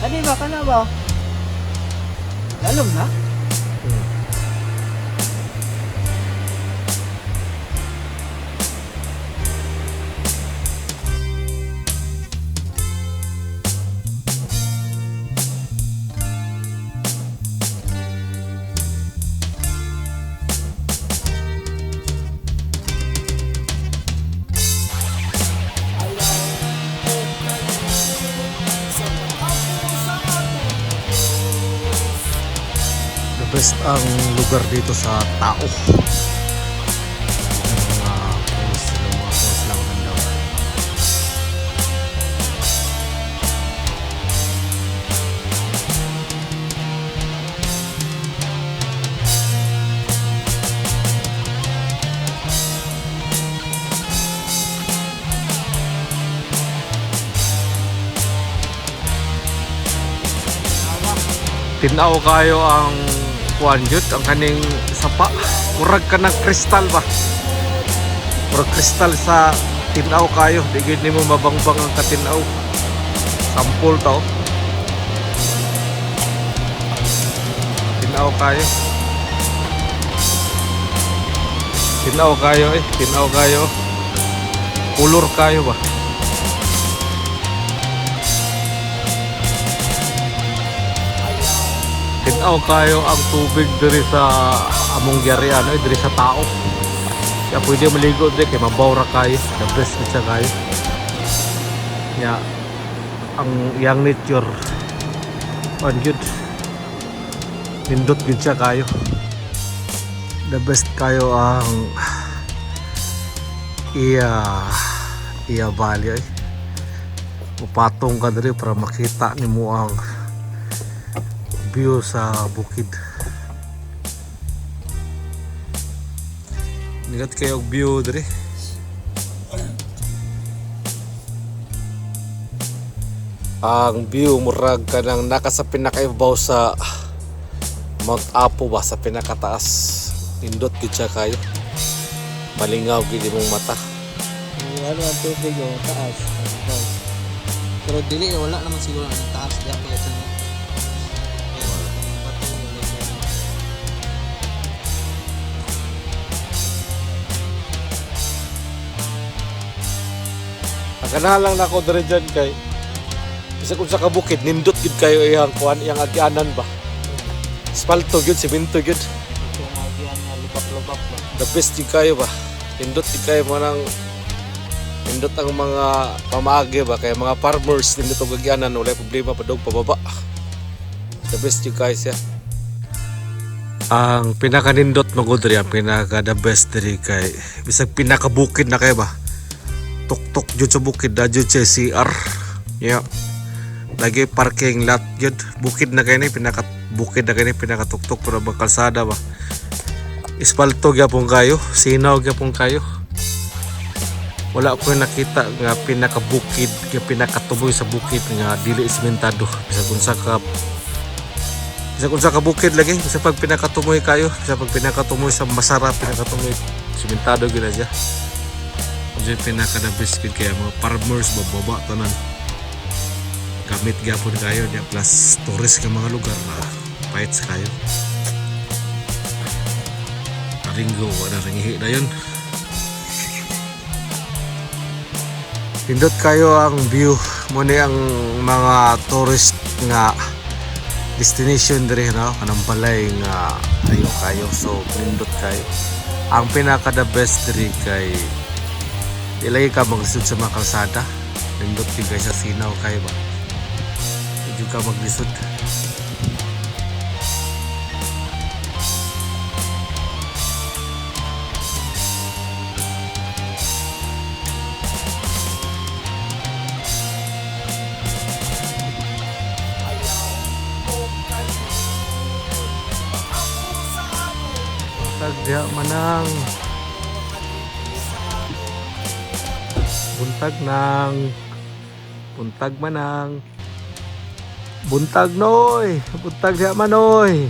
Ano ba ka na ba? Lalom na? Best ang lugar dito sa tao. Mga pos lang daw. Tinaw kayo ang kuan jud ang kaning sapa, murag ka ng kristal ba, murag kristal sa tinaw kayo, di gid nimo mabangbang ang katinaw. Sampol tao tinaw kayo, tinaw kayo tinaw kayo, kulor kayo ba. Tinaw kayo ang tubig diri sa among gyarian, diri sa tao. Kaya pwede maligo diri kay mabawra kayo, the best siya kayo. Ya ang yang nature on good. Nindot gid siya kayo. The best kayo ang iya valley ay. Upatong ka diri para makita nimo ang view sa bukid. Nigat kayo view diri. Ang view murag ka nang naka sa pinakaibabaw sa Mount Apo ba, sa pinakataas. Indot gid siya kayo. Malingaw gid imong mata. Ano ang tubig o taas? Pero dili wala naman siguro ang taas diya kaya sa Ganahan lang nako diri dyan kay bisag unsa ka bukid nindot gid kayo iyang kuan, iyang agyanan ba. Asfalto gyud, semento gyud. yung agian nga lubak-lubak ba. The best gid kayo ba. Nindot gid kayo mo nang nindot ang mga pamaagi ba, kay mga farmers nindot og agyanan wala problema padog pababa. The best gid kayo siya. Ang pinaka nindot no diri, ang pinaka the best diri kay bisag pinaka bukid na kayo ba. Tuk-tuk jud sa bukid da jud sa CR. Yeah. Lagi parking lot jud. Bukid na kay ni pinaka bukid na kay ni pinaka tuk-tuk pero bang kalsada ba. Espalto gyapon kayo, sinaw gyapon kayo. Wala ko nakita nga pinaka bukid, nga pinaka tuboy sa bukid nga dili sementado. Bisag unsa ka bukid lagi, bisag pag pinaka tumoy kayo, bisag pag pinaka tumoy sa masarap, pinaka tumoy sementado gyud na siya. Diyan pinaka-the best gid kaya mga farmers bababa tanan. Gamit gyapon kayo diya plus tourist ka mga lugar na fights kayo. Ringgo wala ringihi na yun. Pindot kayo ang view mo ni ang mga tourist nga destination diri no, kanang balay nga ayo kayo, so pindot kayo. Ang pinaka-the best diri kay ilay ka maglisod sa mga kalsada. Nindot tigay sa sinaw kayo ba. Hindi ka maglisod. Tagya manang buntag nang buntag manang buntag noy buntag diha manoy.